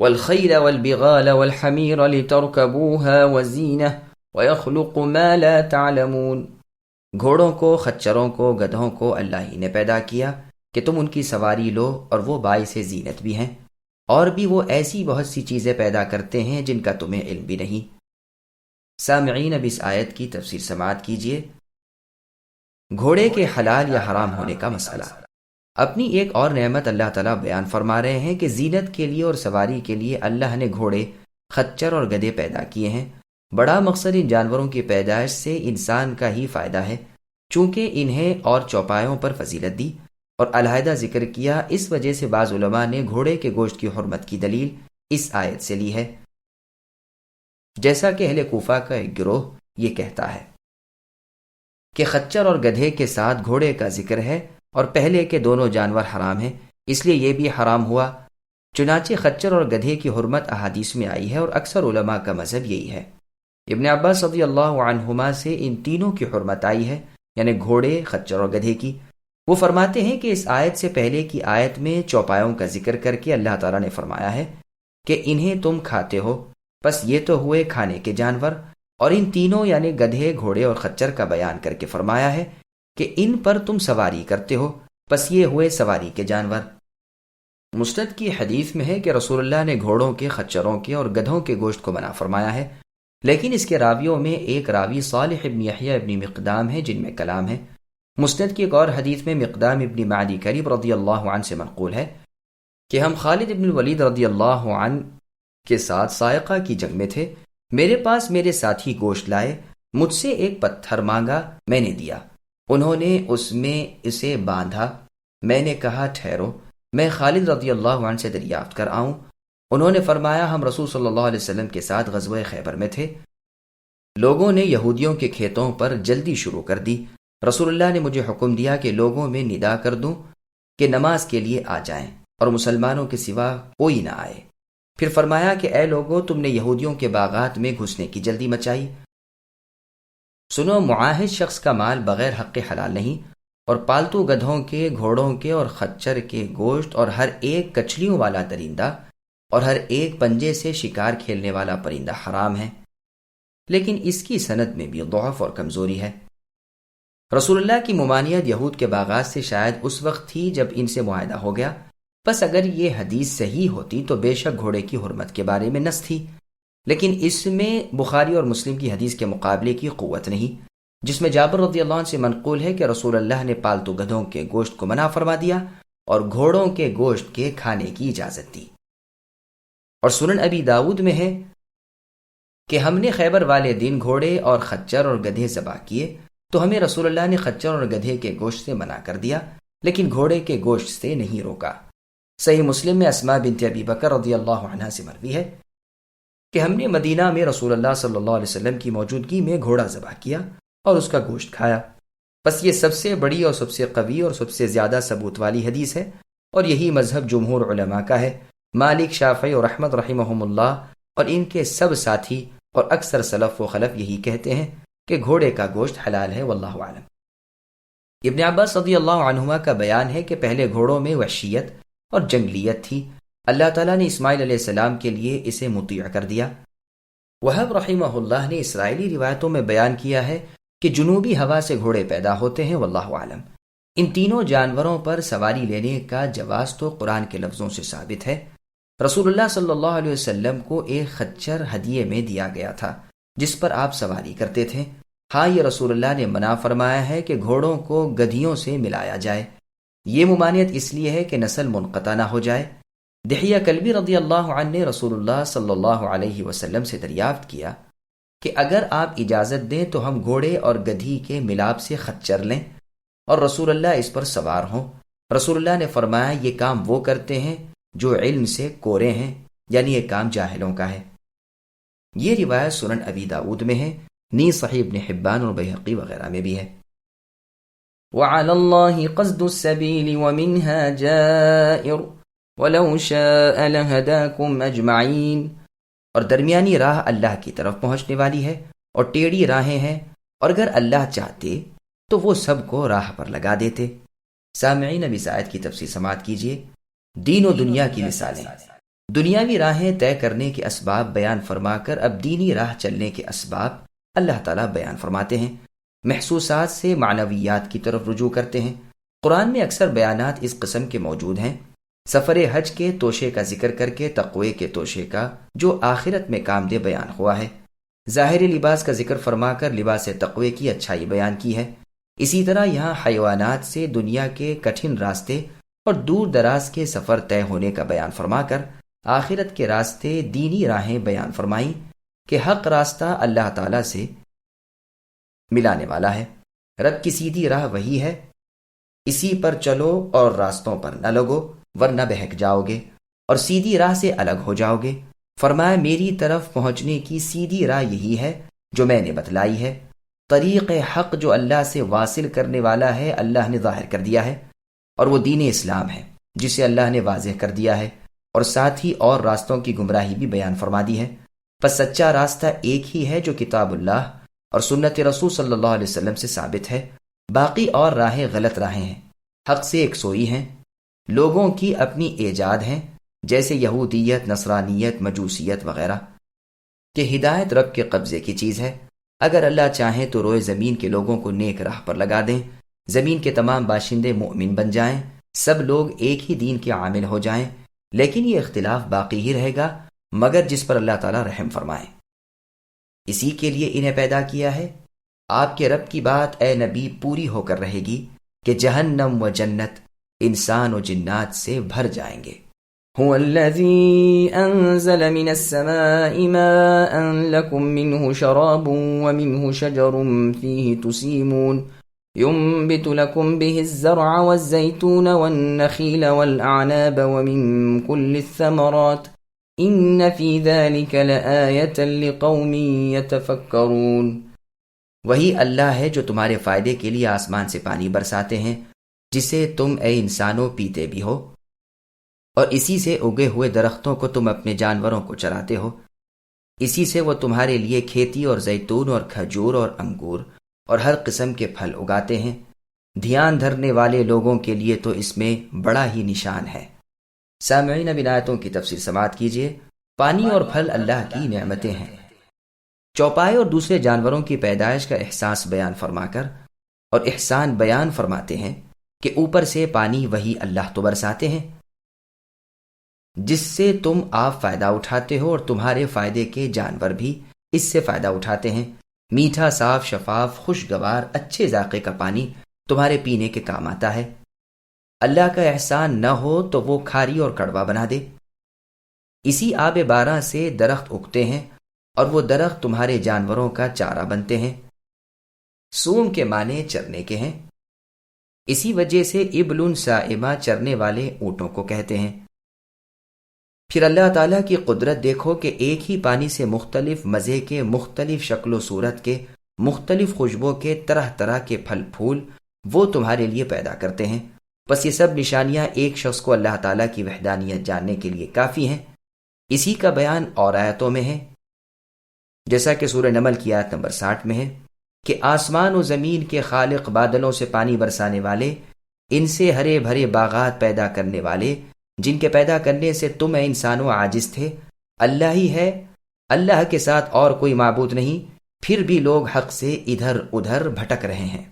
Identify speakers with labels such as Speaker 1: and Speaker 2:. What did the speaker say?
Speaker 1: والخيل والبغال والحمير لتركبوها وزينة ويخلق ما لا تعلمون۔ گھوڑوں کو، خچروں کو، گدھوں کو اللہ ہی نے پیدا کیا کہ تم ان کی سواری لو، اور وہ باعث زینت بھی ہیں، اور بھی وہ ایسی بہت سی چیزیں پیدا کرتے ہیں جن کا تمہیں علم بھی نہیں۔ سامعین، اب اس آیت کی تفسیر سماعت کیجیے۔ گھوڑے کے حلال یا حرام ہونے کا مسئلہ۔ اپنی ایک اور نعمت اللہ تعالیٰ بیان فرما رہے ہیں کہ زینت کے لیے اور سواری کے لیے اللہ نے گھوڑے، خچر اور گدھے پیدا کیے ہیں۔ بڑا مقصد ان جانوروں کی پیدائش سے انسان کا ہی فائدہ ہے، چونکہ انہیں اور چوپایوں پر فضیلت دی اور علیحدہ ذکر کیا۔ اس وجہ سے بعض علماء نے گھوڑے کے گوشت کی حرمت کی دلیل اس آیت سے لی ہے، جیسا کہ اہل کوفہ کا ایک گروہ یہ کہتا ہے کہ خچر اور گدھے کے ساتھ گھوڑے کا ذکر ہے، اور پہلے کے دونوں جانور حرام ہیں، اس لیے یہ بھی حرام ہوا۔ چنانچہ خچر اور گدھے کی حرمت احادیث میں آئی ہے، اور اکثر علماء کا مذہب یہی ہے۔ ابن عباس رضی اللہ عنہما سے ان تینوں کی حرمت آئی ہے، یعنی گھوڑے، خچر اور گدھے کی۔ وہ فرماتے ہیں کہ اس آیت سے پہلے کی آیت میں چوپایوں کا ذکر کر کے اللہ تعالیٰ نے فرمایا ہے کہ انہیں تم کھاتے ہو، بس یہ تو ہوئے کھانے کے جانور، اور ان تینوں یعنی گدھے، گھوڑے اور خچر کا بیان کر کے فرمایا ہے کہ ان پر تم سواری کرتے ہو، بس یہ ہوئے سواری کے جانور۔ مسند کی حدیث میں ہے کہ رسول اللہ نے گھوڑوں کے، خچروں کے اور گدھوں کے گوشت کو منع فرمایا ہے، لیکن اس کے راویوں میں ایک راوی صالح ابن یحییٰ ابن مقدام ہے جن میں کلام ہے۔ مسند کی ایک اور حدیث میں مقدام ابن معدی کریب رضی اللہ عنہ سے منقول ہے کہ ہم خالد ابن الولید رضی اللہ عنہ کے ساتھ صاعقہ کی جنگ میں تھے، میرے پاس میرے ساتھی گوشت لائے، مجھ سے ایک پتھر مانگا، میں نے دیا، انہوں نے اس میں اسے باندھا، میں نے کہا ٹھہرو، میں خالد رضی اللہ عنہ سے دریافت کر آؤں۔ انہوں نے فرمایا ہم رسول صلی اللہ علیہ وسلم کے ساتھ غزوہ خیبر میں تھے، لوگوں نے یہودیوں کے کھیتوں پر جلدی شروع کر دی، رسول اللہ نے مجھے حکم دیا کہ لوگوں میں ندا کر دوں کہ نماز کے لیے آ جائیں اور مسلمانوں کے سوا کوئی نہ آئے۔ پھر فرمایا کہ اے لوگوں، تم نے یہودیوں کے باغات میں گھسنے کی جلدی مچائی، سنو، معاہد شخص کا مال بغیر حق حلال نہیں، اور پالتو گدھوں کے، گھوڑوں کے اور خچر کے گوشت، اور ہر ایک کچھلیوں والا درندہ اور ہر ایک پنجے سے شکار کھیلنے والا پرندہ حرام ہے، لیکن اس کی سند میں بھی ضعف اور کمزوری ہے۔ رسول اللہ کی ممانعت یہود کے باغات سے شاید اس وقت تھی جب ان سے معاہدہ ہو گیا، بس اگر یہ حدیث صحیح ہوتی تو بے شک گھوڑے کی حرمت کے بارے میں نص تھی، لیکن اس میں بخاری اور مسلم کی حدیث کے مقابلے کی قوت نہیں، جس میں جابر رضی اللہ عنہ سے منقول ہے کہ رسول اللہ نے پالتو گدھوں کے گوشت کو منع فرما دیا اور گھوڑوں کے گوشت کے کھانے کی اجازت دی۔ اور سنن ابی داود میں ہے کہ ہم نے خیبر والے دن گھوڑے اور خچر اور گدھے ذبح کیے، تو ہمیں رسول اللہ نے خچر اور گدھے کے گوشت سے منع کر دیا، لیکن گھوڑے کے گوشت سے نہیں روکا۔ صحیح مسلم میں اسماء بنت ابی بکر رضی اللہ عنہا سے مروی ہے کہ ہم نے مدینہ میں رسول اللہ صلی اللہ علیہ وسلم کی موجودگی میں گھوڑا ذبح کیا اور اس کا گوشت کھایا۔ بس یہ سب سے بڑی اور سب سے قوی اور سب سے زیادہ ثبوت والی حدیث ہے، اور یہی مذہب جمہور علماء کا ہے۔ مالک، شافعی اور احمد رحمہم اللہ اور ان کے سب ساتھی اور اکثر سلف و خلف یہی کہتے ہیں کہ گھوڑے کا گوشت حلال ہے، واللہ اعلم۔ ابن عباس رضی اللہ عنہما کا بیان ہے کہ پہلے گھوڑوں میں وحشیت اور جنگلیت تھی، اللہ تعالیٰ نے اسماعیل علیہ السلام کے لیے اسے مطیع کر دیا۔ وہب رحمہ اللہ نے اسرائیلی روایتوں میں بیان کیا ہے کہ جنوبی ہوا سے گھوڑے پیدا ہوتے ہیں، واللہ عالم۔ ان تینوں جانوروں پر سواری لینے کا جواز تو قرآن کے لفظوں سے ثابت ہے۔ رسول اللہ صلی اللہ علیہ وسلم کو ایک خچر ہدیے میں دیا گیا تھا جس پر آپ سواری کرتے تھے۔ ہاں، یہ رسول اللہ نے منع فرمایا ہے کہ گھوڑوں کو گدھیوں سے ملایا جائے، یہ ممانعت اس لیے ہے کہ نسل منقطع نہ ہو جائے۔ دحیہ کلبی رضی اللہ عنہ نے رسول اللہ صلی اللہ علیہ وسلم سے دریافت کیا کہ اگر آپ اجازت دیں تو ہم گھوڑے اور گدھی کے ملاپ سے خچر لیں اور رسول اللہ اس پر سوار ہوں۔ رسول اللہ نے فرمایا یہ کام وہ کرتے ہیں جو علم سے کورے ہیں، یعنی یہ کام جاہلوں کا ہے۔ یہ روایت سنن ابی داود میں ہے، نی صحیح ابن حبان اور بیہقی وغیرہ میں بھی ہے۔ وَعَلَى اللَّهِ قَصْدُ السَّبِيلِ وَمِنْهَا جَائِرٌ وَلَوْ شَاءَ لَهَدَاكُمْ أَجْمَعِينَ، اور درمیانی راہ اللہ کی طرف پہنچنے والی ہے اور ٹیڑھی راہیں ہیں، اور اگر اللہ چاہتے تو وہ سب کو راہ پر لگا دیتے۔ سامعین، اب اس آیت کی تفسیر سماعت کیجیے۔ دین و دنیا کی مثالیں۔ دنیاوی راہیں طے کرنے کے اسباب بیان فرما کر اب دینی راہ چلنے کے اسباب اللہ تعالیٰ بیان فرماتے ہیں، محسوسات سے معنویات کی طرف رجوع کرتے ہیں۔ قرآن میں اکثر بیانات اس قسم کے موجود ہیں۔ سفر حج کے توشے کا ذکر کر کے تقوی کے توشے کا جو آخرت میں کام دہ بیان ہوا ہے، ظاہری لباس کا ذکر فرما کر لباس تقوی کی اچھائی بیان کی ہے۔ اسی طرح یہاں حیوانات سے دنیا کے کٹھن راستے اور دور دراز کے سفر طے ہونے کا بیان فرما کر آخرت کے راستے دینی راہیں بیان فرمائیں کہ حق راستہ اللہ تعالیٰ سے ملانے والا ہے۔ رب کی سیدھی راہ وہی ہے، اسی پر چلو اور راستوں پر نہ لگو ورنہ بہک جاؤ گے اور سیدھی راہ سے الگ ہو جاؤ گے۔ فرمایا میری طرف پہنچنے کی سیدھی راہ یہی ہے جو میں نے بتلائی ہے۔ طریق حق جو اللہ سے واصل کرنے والا ہے اللہ نے ظاہر کر دیا ہے، اور وہ دین اسلام ہے جسے اللہ نے واضح کر دیا ہے، اور ساتھ ہی اور راستوں کی گمراہی بھی بیان فرما دی ہے۔ پس سچا راستہ ایک ہی ہے جو کتاب اللہ اور سنت رسول صلی اللہ علیہ وسلم سے ثابت ہے، باقی اور راہیں غلط راہیں ہیں، حق سے یکسوئی ہیں، لوگوں کی اپنی ایجاد ہیں، جیسے یہودیت، نصرانیت، مجوسیت وغیرہ، کہ ہدایت رب کے قبضے کی چیز ہے۔ اگر اللہ چاہیں تو روئے زمین کے لوگوں کو نیک راہ پر لگا دیں، زمین کے تمام باشندے مؤمن بن جائیں، سب لوگ ایک ہی دین کے عامل ہو جائیں، لیکن یہ اختلاف باقی ہی رہے گا مگر جس پر اللہ تعالیٰ رحم فرمائے۔ اسی کے لیے انہیں پیدا کیا ہے۔ آپ کے رب کی بات اے نبی پوری ہو کر رہے گی کہ جہنم و جنت انسان و جنات سے بھر جائیں گے۔
Speaker 2: هو الذي أنزل من السماء ماء لكم منه شراب ومنه شجر فيه تسيمون ينبت لكم به الزرع والزيتون والنخيل والأعناب ومن كل الثمرات إن في ذلك لآية لقوم يتفكرون۔
Speaker 1: وہی اللہ ہے جو تمہارے فائدے کے لیے آسمان سے پانی برساتے ہیں جسے تم اے انسانوں پیتے بھی ہو، اور اسی سے اگے ہوئے درختوں کو تم اپنے جانوروں کو چراتے ہو۔ اسی سے وہ تمہارے لیے کھیتی اور زیتون اور کھجور اور انگور اور ہر قسم کے پھل اگاتے ہیں۔ دھیان دھرنے والے لوگوں کے لیے تو اس میں بڑا ہی نشان ہے۔ سامعین، اب ان آیتوں کی تفسیر سماعت کیجیے۔ پانی اور پھل اللہ کی نعمتیں ہیں۔ چوپائے اور دوسرے جانوروں کی پیدائش کا احساس بیان فرما کر اور احسان بیان فرماتے ہیں کہ اوپر سے پانی وہی اللہ تو برساتے ہیں جس سے تم آپ فائدہ اٹھاتے ہو، اور تمہارے فائدے کے جانور بھی اس سے فائدہ اٹھاتے ہیں۔ میٹھا، صاف، شفاف، خوشگوار، اچھے ذائقے کا پانی تمہارے پینے کے کام آتا ہے۔ اللہ کا احسان نہ ہو تو وہ کھاری اور کڑوا بنا دے۔ اسی آب بارہ سے درخت اگتے ہیں اور وہ درخت تمہارے جانوروں کا چارہ بنتے ہیں۔ سوم کے معنی چرنے کے ہیں، اسی وجہ سے ابل سائمہ چرنے والے اونٹوں کو کہتے ہیں۔ پھر اللہ تعالیٰ کی قدرت دیکھو کہ ایک ہی پانی سے مختلف مزے کے، مختلف شکل و صورت کے، مختلف خوشبو کے، طرح طرح کے پھل پھول وہ تمہارے لیے پیدا کرتے ہیں۔ بس یہ سب نشانیاں ایک شخص کو اللہ تعالیٰ کی وحدانیت جاننے کے لیے کافی ہیں۔ اسی کا بیان اور آیتوں میں ہے، جیسا کہ سورہ نمل کی آیت نمبر 60 میں ہے کہ آسمان و زمین کے خالق، بادلوں سے پانی برسانے والے، ان سے ہرے بھرے باغات پیدا کرنے والے، جن کے پیدا کرنے سے تم اے انسانوں عاجز تھے، اللہ ہی ہے، اللہ کے ساتھ اور کوئی معبود نہیں، پھر بھی لوگ حق سے ادھر ادھر بھٹک رہے ہیں۔